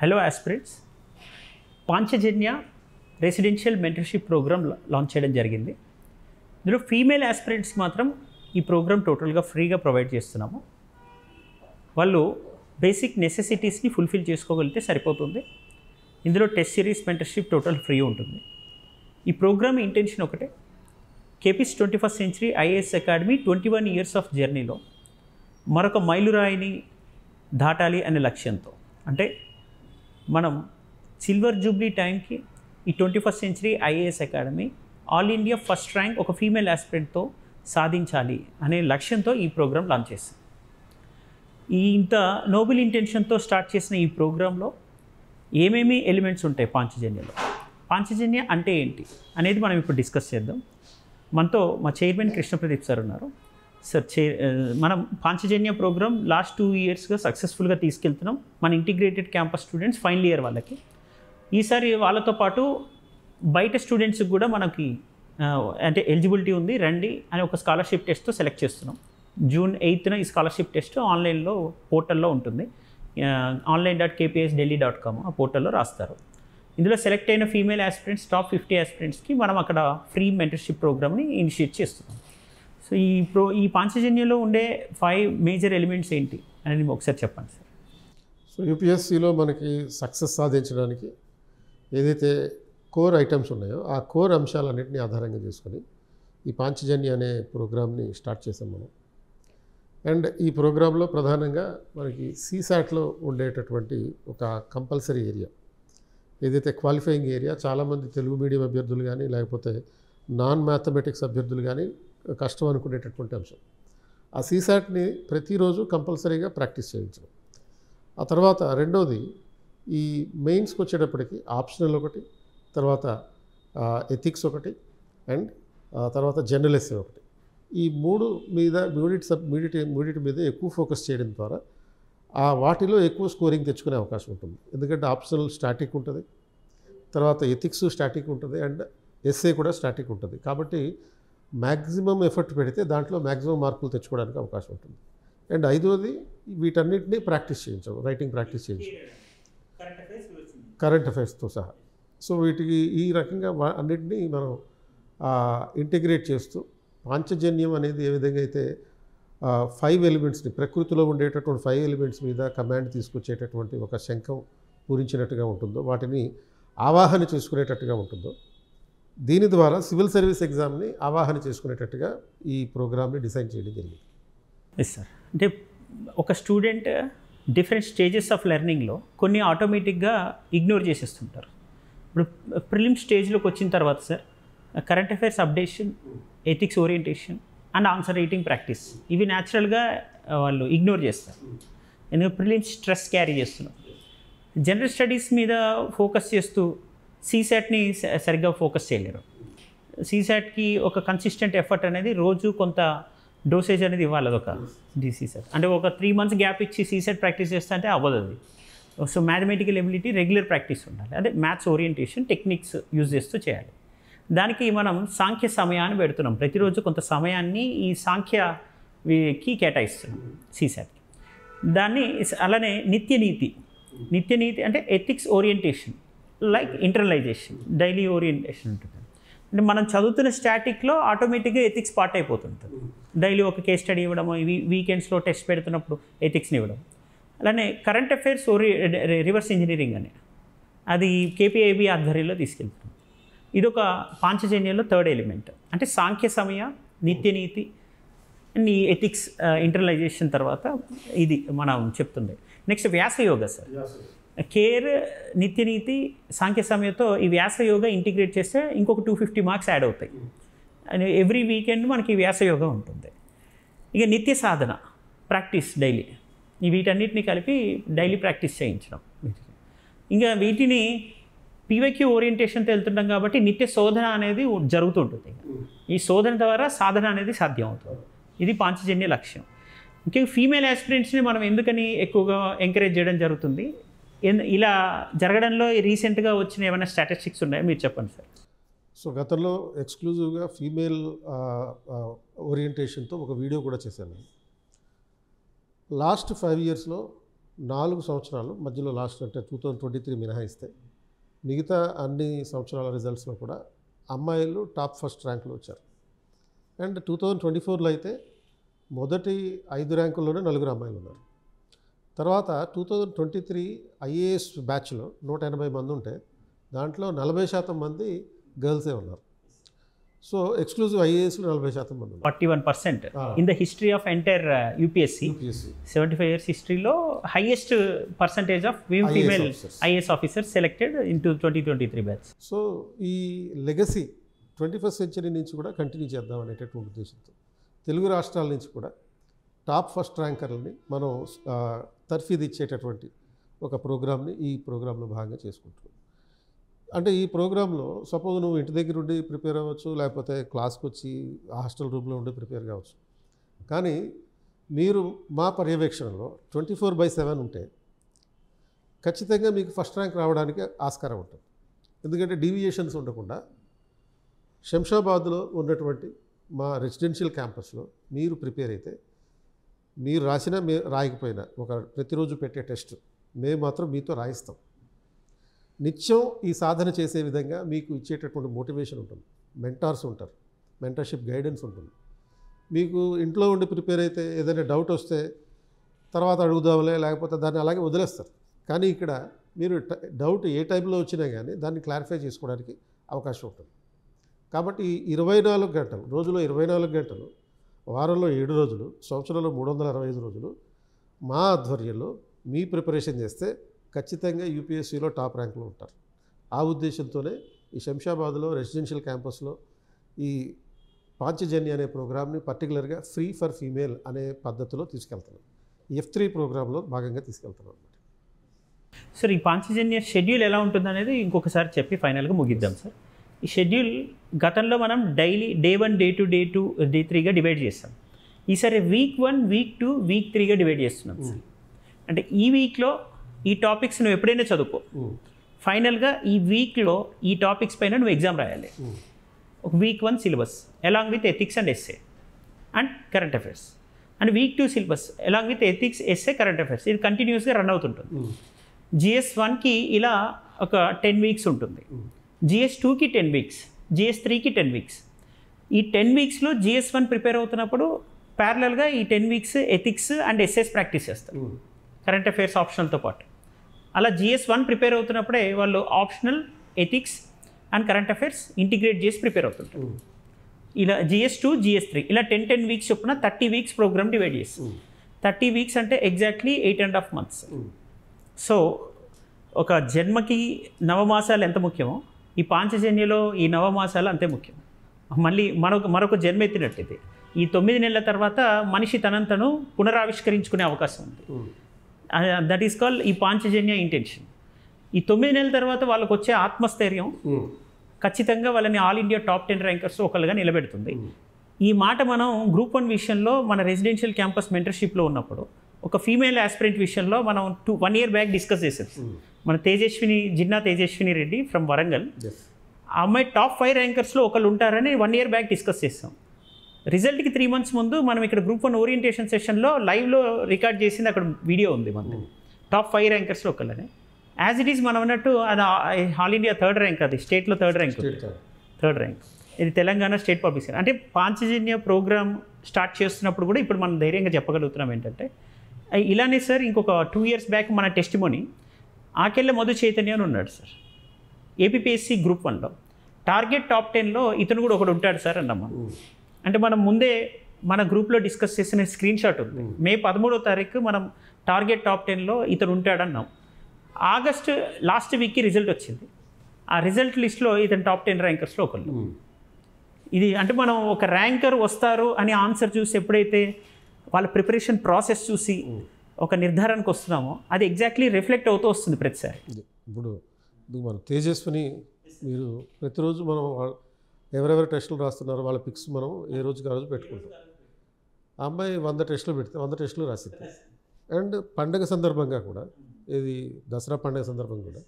Hello aspirants, Panchajanya residential mentorship programme launch చేయడం జరిగింది. ఇందులో ఫీమేల్ ఆస్పిరెంట్స్ మాత్రం ఈ ప్రోగ్రామ్ టోటల్గా ఫ్రీగా ప్రొవైడ్ చేస్తున్నాము. వాళ్ళు బేసిక్ నెసెసిటీస్ని ఫుల్ఫిల్ చేసుకోగలిగితే సరిపోతుంది. ఇందులో test series mentorship total free ఉంటుంది. ఈ ప్రోగ్రామ్ ఇంటెన్షన్ ఒకటే, KP's 21st century IAS academy 21 years of జర్నీలో మరొక మైలురాయిని దాటాలి అనే లక్ష్యంతో, అంటే మనం సిల్వర్ జూబ్లీ టైంకి ఈ 21st century IAS academy all India first rank ఒక ఫీమేల్ ఆస్పిరెంట్తో సాధించాలి అనే లక్ష్యంతో ఈ ప్రోగ్రాం లాంచ్ చేస్తాం. ఇంత నోబెల్ ఇంటెన్షన్తో స్టార్ట్ చేసిన ఈ ప్రోగ్రాంలో ఏమేమి ఎలిమెంట్స్ ఉంటాయి పాంచజన్యలో, పాంచజన్య అంటే ఏంటి అనేది మనం ఇప్పుడు డిస్కస్ చేద్దాం. మనతో మా చైర్మన్ కృష్ణప్రదీప్ సార్ ఉన్నారు. సార్, మనం పాంచజన్య ప్రోగ్రామ్ లాస్ట్ 2 ఇయర్స్గా సక్సెస్ఫుల్గా తీసుకెళ్తున్నాం. మన integrated campus students final year వాళ్ళకి. ఈసారి వాళ్ళతో పాటు బయట స్టూడెంట్స్కి కూడా మనకి అంటే ఎలిజిబిలిటీ ఉంది, రండి అని ఒక స్కాలర్షిప్ టెస్ట్తో సెలెక్ట్ చేస్తున్నాం. June 8న ఈ స్కాలర్షిప్ టెస్ట్ ఆన్లైన్లో పోర్టల్లో ఉంటుంది. online.kpsdelhi.com ఆ పోర్టల్లో రాస్తారు. ఇందులో సెలెక్ట్ అయిన ఫీమేల్ ఆస్పిరెంట్స్ టాప్ 50 ఆస్పిరెంట్స్కి మనం అక్కడ ఫ్రీ మెంటర్షిప్ ప్రోగ్రామ్ని ఇనిషియేట్ చేస్తున్నాం. సో ఈ పాంచజన్యలో ఉండే 5 మేజర్ ఎలిమెంట్స్ ఏంటి అనేది ఒకసారి చెప్పండి సార్. సో యూపీఎస్సీలో మనకి సక్సెస్ సాధించడానికి ఏదైతే కోర్ ఐటమ్స్ ఉన్నాయో ఆ కోర్ అంశాలన్నింటినీ ఆధారంగా చేసుకొని ఈ పాంచజన్య అనే ప్రోగ్రామ్ని స్టార్ట్ చేసాం మనం. అండ్ ఈ ప్రోగ్రాంలో ప్రధానంగా మనకి సీసాట్లో ఉండేటటువంటి ఒక కంపల్సరీ ఏరియా, ఏదైతే క్వాలిఫైయింగ్ ఏరియా, చాలామంది తెలుగు మీడియం అభ్యర్థులు కానీ లేకపోతే నాన్ మ్యాథమెటిక్స్ అభ్యర్థులు కానీ కష్టం అనుకునేటటువంటి అంశం. ఆ సీసాట్ని ప్రతిరోజు కంపల్సరీగా ప్రాక్టీస్ చేయించడం. ఆ తర్వాత రెండోది, ఈ మెయిన్స్కి వచ్చేటప్పటికి ఆప్షనల్ ఒకటి, తర్వాత ఎథిక్స్ ఒకటి, అండ్ తర్వాత జనరల్ ఎస్సే ఒకటి. ఈ మూడిటి మీద ఎక్కువ ఫోకస్ చేయడం ద్వారా వాటిలో ఎక్కువ స్కోరింగ్ తెచ్చుకునే అవకాశం ఉంటుంది. ఎందుకంటే ఆప్షనల్ స్టాటిక్ ఉంటుంది, తర్వాత ఎథిక్స్ స్టాటిక్ ఉంటుంది, అండ్ ఎస్ఏ కూడా స్టాటిక్ ఉంటుంది. కాబట్టి మ్యాక్సిమం ఎఫర్ట్ పెడితే దాంట్లో మ్యాక్సిమం మార్కులు తెచ్చుకోవడానికి అవకాశం ఉంటుంది. అండ్ ఐదోది, వీటన్నిటిని ప్రాక్టీస్ చేయించడం, రైటింగ్ ప్రాక్టీస్ చేయించడం, కరెంట్ అఫైర్స్తో సహా. సో వీటికి ఈ రకంగా అన్నిటినీ మనం ఇంటిగ్రేట్ చేస్తూ పాంచజన్యం అనేది ఏ విధంగా అయితే 5 ఎలిమెంట్స్ని, ప్రకృతిలో ఉండేటటువంటి 5 ఎలిమెంట్స్ మీద కమాండ్ తీసుకొచ్చేటటువంటి ఒక శంఖం పూరించినట్టుగా ఉంటుందో, వాటిని ఆవాహన చేసుకునేటట్టుగా ఉంటుందో, దీని ద్వారా సివిల్ సర్వీస్ ఎగ్జామ్ని ఆవాహన చేసుకునేటట్టుగా ఈ ప్రోగ్రామ్ని డిజైన్ చేయడం జరిగింది. Yes sir. అంటే ఒక స్టూడెంట్ డిఫరెంట్ స్టేజెస్ ఆఫ్ లెర్నింగ్లో కొన్ని ఆటోమేటిక్గా ఇగ్నోర్ చేసేస్తుంటారు. ఇప్పుడు ప్రిలిమ్ స్టేజ్లోకి వచ్చిన తర్వాత sir, current affairs updation, ethics orientation and answer writing practice, ఇవి న్యాచురల్గా వాళ్ళు ఇగ్నోర్ చేస్తారు. ఎందుకంటే ప్రిలిమ్స్ స్ట్రెస్ క్యారీ చేస్తున్నాం. జనరల్ స్టడీస్ మీద ఫోకస్ చేస్తూ సీసాట్ని సరిగ్గా ఫోకస్ చేయలేరు. సీసాట్కి ఒక కన్సిస్టెంట్ ఎఫర్ట్ అనేది రోజు కొంత డోసేజ్ అనేది ఇవ్వాలి. అదొక సీసాట్ అంటే ఒక 3 months గ్యాప్ ఇచ్చి సీసాట్ ప్రాక్టీస్ చేస్తే అంటే అవ్వదు అది. So mathematical ability regular practice ఉండాలి. అదే మ్యాథ్స్ ఓరియంటేషన్ టెక్నిక్స్ యూజ్ చేస్తూ చేయాలి. దానికి మనం సాంఖ్య సమయాన్ని పెడుతున్నాం. ప్రతిరోజు కొంత సమయాన్ని ఈ సాంఖ్యకి కేటాయిస్తున్నాం సీసాట్కి. దాన్ని అలానే నిత్యనీతి అంటే ethics orientation, like internalisation, daily orientation ఉంటుంది. అంటే మనం చదువుతున్న స్టాటిక్లో ఆటోమేటిక్గా ఎథిక్స్ పార్ట్ అయిపోతుంటుంది. డైలీ ఒక కేస్ స్టడీ ఇవ్వడము, వీకెండ్స్లో టెస్ట్ పెడుతున్నప్పుడు ఎథిక్స్ని ఇవ్వడం. అలానే కరెంట్ అఫైర్స్ రివర్స్ ఇంజనీరింగ్ అని, అది కేపీఐబీ ఆధ్వర్యంలో తీసుకెళ్తుంది. ఇదొక పాంచజన్యంలో 3rd ఎలిమెంట్. అంటే సాంఖ్య సమయ, నిత్యనీతి అండ్ ఈ ఎథిక్స్ ఇంటర్నలైజేషన్ తర్వాత ఇది మనం చెప్తుంది. Next Vyasayoga sir. Care, Nityaneeti, Sankhya సమయంతో ఈ వ్యాసయోగ ఇంటిగ్రేట్ చేస్తే ఇంకొక 250 మార్క్స్ యాడ్ అవుతాయి. అండ్ ఎవ్రీ వీకెండ్ మనకి వ్యాసయోగ ఉంటుంది. ఇక నిత్య సాధన, ప్రాక్టీస్ డైలీ, వీటన్నిటిని కలిపి డైలీ ప్రాక్టీస్ చేయించడం. ఇంకా వీటిని పీవైక్యూ ఓరియంటేషన్తో వెళ్తుంటాం కాబట్టి నిత్య శోధన అనేది జరుగుతుంటుంది. ఈ శోధన ద్వారా సాధన అనేది సాధ్యం అవుతుంది. ఇది పాంచజన్య లక్ష్యం. ముఖ్యంగా ఫీమేల్ ఆస్పిరెంట్స్ని మనం ఎందుకని ఎక్కువగా ఎంకరేజ్ చేయడం జరుగుతుంది, ఇలా జరగడంలో రీసెంట్గా వచ్చిన ఏమైనా స్టాటిస్టిక్స్ ఉన్నాయో మీరు చెప్పండి సార్. సో గతంలో ఎక్స్క్లూజివ్గా ఫీమేల్ ఓరియంటేషన్తో ఒక వీడియో కూడా చేశాను. లాస్ట్ 5 yearsలో 4 సంవత్సరాలు మధ్యలో లాస్ట్ అంటే 2023 మినహాయిస్తే మిగతా అన్ని సంవత్సరాల రిజల్ట్స్లో కూడా అమ్మాయిలు టాప్ ఫస్ట్ ర్యాంకులో వచ్చారు. అండ్ 2024లో అయితే మొదటి 5 ర్యాంకుల్లోనే 4 అమ్మాయిలు ఉన్నారు. తర్వాత 2023 ఐఏఎస్ బ్యాచ్లో 180 మంది ఉంటే దాంట్లో 40% మంది గర్ల్సే ఉన్నారు. సో ఎక్స్క్లూజివ్ ఐఏఎస్లో 40% మంది ఉన్నారు. 41% in the history of entire UPSC 75 years హిస్టరీలో highest percentage of female IAS officers selected in 2023 batch. So ఈ లెగసీ 21st సెంచరీ నుంచి కూడా కంటిన్యూ చేద్దాం అనేటటువంటి ఉద్దేశంతో తెలుగు రాష్ట్రాల నుంచి కూడా టాప్ ఫస్ట్ ర్యాంకర్లని మనం తర్ఫీదు ఇచ్చేటటువంటి ఒక ప్రోగ్రామ్ని ఈ ప్రోగ్రాంలో భాగంగా చేసుకుంటున్నాం. అంటే ఈ ప్రోగ్రాంలో సపోజ్ నువ్వు ఇంటి దగ్గర ఉండి ప్రిపేర్ అవ్వచ్చు, లేకపోతే క్లాస్కి వచ్చి హాస్టల్ రూమ్లో ఉండి ప్రిపేర్ కావచ్చు. కానీ మీరు మా పర్యవేక్షణలో 24/7 ఉంటే ఖచ్చితంగా మీకు ఫస్ట్ ర్యాంక్ రావడానికి ఆస్కారం ఉంటుంది. ఎందుకంటే డీవియేషన్స్ ఉండకుండా శంషాబాద్లో ఉన్నటువంటి మా రెసిడెన్షియల్ క్యాంపస్లో మీరు ప్రిపేర్ అయితే మీరు రాసినా రాయకపోయినా ఒక ప్రతిరోజు పెట్టే టెస్ట్ మేము మాత్రం మీతో రాయిస్తాం. నిత్యం ఈ సాధన చేసే విధంగా మీకు ఇచ్చేటటువంటి మోటివేషన్ ఉంటుంది. మెంటార్స్ ఉంటారు, మెంటర్షిప్ గైడెన్స్ ఉంటుంది. మీకు ఇంట్లో ఉండి ప్రిపేర్ అయితే ఏదైనా డౌట్ వస్తే తర్వాత అడుగుదాంలే లేకపోతే దాన్ని అలాగే వదిలేస్తారు. కానీ ఇక్కడ మీరు డౌట్ ఏ టైంలో వచ్చినా కానీ దాన్ని క్లారిఫై చేసుకోవడానికి అవకాశం ఉంటుంది. కాబట్టి 24 గంటలు, రోజులో 24 గంటలు, వారంలో 7 రోజులు, సంవత్సరంలో 365 రోజులు మా ఆధ్వర్యంలో మీ ప్రిపరేషన్ చేస్తే ఖచ్చితంగా యూపీఎస్సీలో టాప్ ర్యాంక్లో ఉంటారు. ఆ ఉద్దేశంతోనే ఈ శంషాబాద్లో రెసిడెన్షియల్ క్యాంపస్లో ఈ పాంచజన్య అనే ప్రోగ్రామ్ని పర్టికులర్గా ఫ్రీ ఫర్ ఫీమేల్ అనే పద్ధతిలో తీసుకెళ్తున్నాం. F3 ప్రోగ్రాంలో భాగంగా తీసుకెళ్తున్నాం అన్నమాట. సార్ ఈ పాంచజన్య షెడ్యూల్ ఎలా ఉంటుంది అనేది ఇంకొకసారి చెప్పి ఫైనల్గా ముగిద్దాం సార్. ఈ షెడ్యూల్ గతంలో మనం daily day 1, day 2, day 2, day 3గా డివైడ్ చేస్తాం. ఈసారి వీక్ 1, వీక్ 2, వీక్ 3గా డివైడ్ చేస్తున్నాం సార్. అంటే ఈ వీక్లో ఈ టాపిక్స్ నువ్వు ఎప్పుడైనా చదువుకో, ఫైనల్గా ఈ వీక్లో ఈ టాపిక్స్ పైన నువ్వు ఎగ్జామ్ రాయాలి. ఒక week 1 syllabus along with ethics and SA and current affairs, and week 2 syllabus along with ethics, SA, current affairs. ఇది కంటిన్యూస్గా రన్ అవుతుంటుంది. GS1కి ఇలా ఒక 10 వీక్స్ ఉంటుంది, GS2కి 10 వీక్స్, GS3కి 10 వీక్స్. ఈ 10 వీక్స్లో GS1 ప్రిపేర్ అవుతున్నప్పుడు ప్యారలల్గా ఈ 10 weeks ethics and SS practice చేస్తారు, కరెంట్ అఫైర్స్ ఆప్షనల్తో పాటు. అలా GS1 ప్రిపేర్ అవుతున్నప్పుడే వాళ్ళు optional, ethics and current affairs integrate చేసి ప్రిపేర్ అవుతుంటారు. ఇలా GS2, GS3 ఇలా 10 వీక్స్ చొప్పున 30 వీక్స్ ప్రోగ్రామ్ డివైడ్ చేస్తాం. 30 వీక్స్ అంటే ఎగ్జాక్ట్లీ 8.5 months. సో ఒక జన్మకి నవమాసాలు ఎంత ముఖ్యమో ఈ పాంచజన్యలో ఈ నవమాసాలు అంతే ముఖ్యం. మళ్ళీ మరొక జన్మ ఎత్తినట్టు ఇది. ఈ 9 నెలల తర్వాత మనిషి తనంతను పునరావిష్కరించుకునే అవకాశం ఉంది. దట్ ఈస్ కాల్డ్ ఈ పాంచజన్య ఇంటెన్షన్. ఈ 9 నెలల తర్వాత వాళ్ళకు వచ్చే ఆత్మస్థైర్యం ఖచ్చితంగా వాళ్ళని ఆల్ ఇండియా టాప్ 10 ర్యాంకర్స్ ఒకళ్ళుగా నిలబెడుతుంది. ఈ మాట మనం గ్రూప్ 1 విషయంలో మన రెసిడెన్షియల్ క్యాంపస్ మెంటర్షిప్లో ఉన్నప్పుడు ఒక ఫీమేల్ ఆస్పిరెంట్ విషయంలో మనం 1 year బ్యాక్ డిస్కస్ చేసాం. మన జిన్నా తేజస్విని రెడ్డి ఫ్రమ్ వరంగల్, ఆ అమ్మాయి టాప్ 5 ర్యాంకర్స్లో ఒకళ్ళు ఉంటారని 1 year బ్యాక్ డిస్కస్ చేస్తాం. రిజల్ట్కి 3 months ముందు మనం ఇక్కడ గ్రూప్ 1 ఓరియంటేషన్ సెషన్లో లైవ్లో రికార్డ్ చేసింది, అక్కడ వీడియో ఉంది మనది. టాప్ 5 ర్యాంకర్స్లో ఒకళ్ళని యాజ్ ఇట్ ఈస్ మనం అన్నట్టు అది ఆల్ ఇండియా 3rd ర్యాంక్, అది స్టేట్లో 3rd ర్యాంక్. ఇది తెలంగాణ స్టేట్ పబ్లిక్ సెక్టర్. అంటే పాంచజన్య ప్రోగ్రామ్ స్టార్ట్ చేస్తున్నప్పుడు కూడా ఇప్పుడు మనం ధైర్యంగా చెప్పగలుగుతున్నాం ఏంటంటే ఇలానే సార్. ఇంకొక 2 years బ్యాక్ మన టెస్టిమోనీ ఆకెళ్ళ మధు చైతన్య అని ఉన్నాడు సార్, ఏపీఎస్సీ గ్రూప్ 1లో టార్గెట్ టాప్ 10లో ఇతను కూడా ఒకడు ఉంటాడు సార్ అన్నమ్మా. అంటే మనం ముందే మన గ్రూప్లో డిస్కస్ చేసిన స్క్రీన్ షాట్ ఉంది. మే 13వ తారీఖు మనం టార్గెట్ టాప్ 10లో ఇతను ఉంటాడన్నాం. ఆగస్ట్ లాస్ట్ వీక్కి రిజల్ట్ వచ్చింది. ఆ రిజల్ట్ లిస్ట్లో ఇతను టాప్ 10 ర్యాంకర్స్లో ఒకళ్ళు. ఇది అంటే మనం ఒక ర్యాంకర్ వస్తారు అని ఆన్సర్ చూసి ఎప్పుడైతే వాళ్ళ ప్రిపరేషన్ ప్రాసెస్ చూసి ఒక నిర్ధారణకు వస్తున్నామో అది ఎగ్జాక్ట్లీ రిఫ్లెక్ట్ అవుతూ వస్తుంది ప్రతిసారి. ఇప్పుడు మనం తేజస్విని మీరు ప్రతిరోజు మనం ఎవరెవరు టెస్టులు రాస్తున్నారో వాళ్ళ పిక్స్ మనం ఏ రోజుకి ఆ రోజు పెట్టుకుంటాం. ఆ అమ్మాయి 100 టెస్టులు పెడితే 100 టెస్టులు రాసింది. అండ్ పండగ సందర్భంగా కూడా, ఇది దసరా పండగ సందర్భంగా కూడా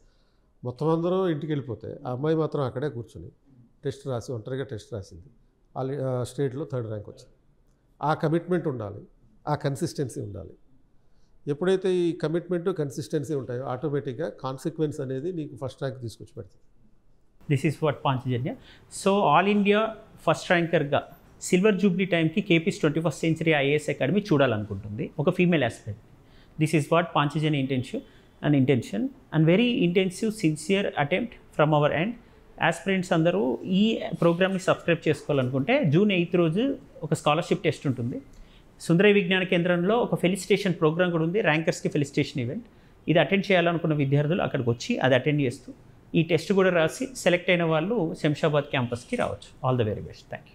మొత్తం అందరూ ఇంటికి వెళ్ళిపోతే ఆ అమ్మాయి మాత్రం అక్కడే కూర్చొని టెస్ట్ రాసి ఒంటరిగా టెస్ట్ రాసింది. స్టేట్లో 3rd ర్యాంక్ వచ్చింది. ఆ కమిట్మెంట్ ఉండాలి, ఆ కన్సిస్టెన్సీ ఉండాలి. ఎప్పుడైతే ఈ కమిట్మెంట్ కన్సిస్టెన్సీ ఉంటాయో ఆటోమేటిక్గా కాన్సిక్వెన్స్ అనేది నీకు ఫస్ట్ ర్యాంక్ తీసుకొచ్చి పెడుతుంది. This is what Panchajanya. So all India first ర్యాంకర్గా సిల్వర్ జూబ్లీ టైంకి KP's 21st century IAS academy చూడాలనుకుంటుంది ఒక female aspirant. This is what Panchajanya intention and very intensive sincere attempt from our end. Aspirants అందరూ ఈ ప్రోగ్రామ్ని subscribe చేసుకోవాలనుకుంటే June 8th రోజు ఒక స్కాలర్షిప్ టెస్ట్ ఉంటుంది. సుందరయ్య విజ్ఞాన కేంద్రంలో ఒక ఫెలిసిటేషన్ ప్రోగ్రామ్ కూడా ఉంది, ర్యాంకర్స్కి ఫెలిసిటేషన్ ఈవెంట్. ఇది అటెండ్ చేయాలనుకున్న విద్యార్థులు అక్కడికి వచ్చి అది అటెండ్ చేస్తూ ఈ టెస్ట్ కూడా రాసి సెలెక్ట్ అయిన వాళ్ళు శంషాబాద్ క్యాంపస్కి రావచ్చు. All the very best. Thank you.